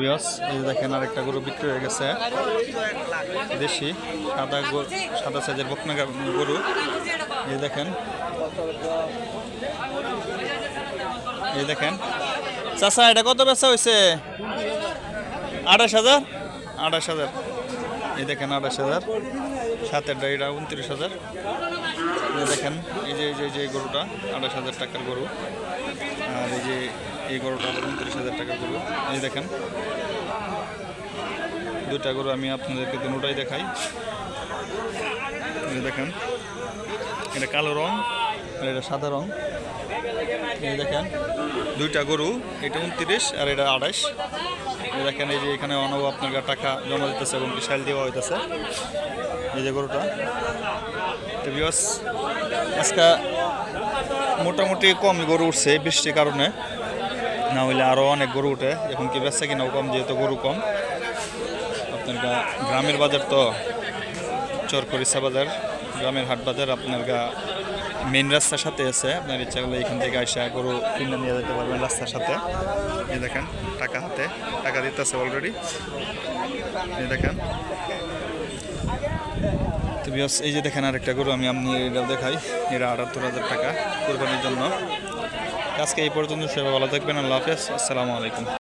Viewers, এই যে দেখেন আরেকটা গরু বিক্রি হয়ে গেছে, দেশি সাদা সাইজের বকনা গরু। এই দেখেন, এই দেখেন চাচা, এটা কত বেচা হয়েছে? 28,000। 28,000। এই দেখেন 28,000। সাতের ডাইটা 29,000। এই দেখেন, এই যে যে গরুটা 28,000 টাকার গরু, আর এই যে এই গরুটা 29,000 টাকার গরু। এই দেখেন দুইটা গরু আমি আপনাদেরকে দুটোটাই দেখাই। এই দেখেন, এটা কালো রং আর এটা সাদা রং। এই দেখেন দুইটা গরু, এটা 29 আর এটা 28। এই দেখেন, এই যে এখানে অনব আপনার টাকা জমা দিতেছে এবং বিশাল দেওয়া হইতেছে। এই যে গরুটা, আজকে মোটামুটি কম গরু উঠছে বৃষ্টির কারণে, না হইলে আরও অনেক গরু উঠে। এখন কি বেচা কিনাও কম, যেহেতু গরু কম। আপনার গ্রামের বাজার তো, চরকরিসা বাজার, গ্রামের হাট বাজার আপনার মেন রাস্তার সাথে আছে। আপনার ইচ্ছা করলে এখান থেকে আসা গরু কিনে নিয়ে যেতে পারবেন রাস্তার সাথে। এই দেখেন টাকা হাতে, টাকা দিতেছে অলরেডি। এই দেখেন, তো এই যে দেখেন আরেকটা গরু আমি এটাও দেখাই। এরা 78,000 টাকা কোরবানির জন্য। আজকে এই পর্যন্ত, সবাই ভালো থাকবেন। আল্লাহ হাফেজ, আসসালামু আলাইকুম।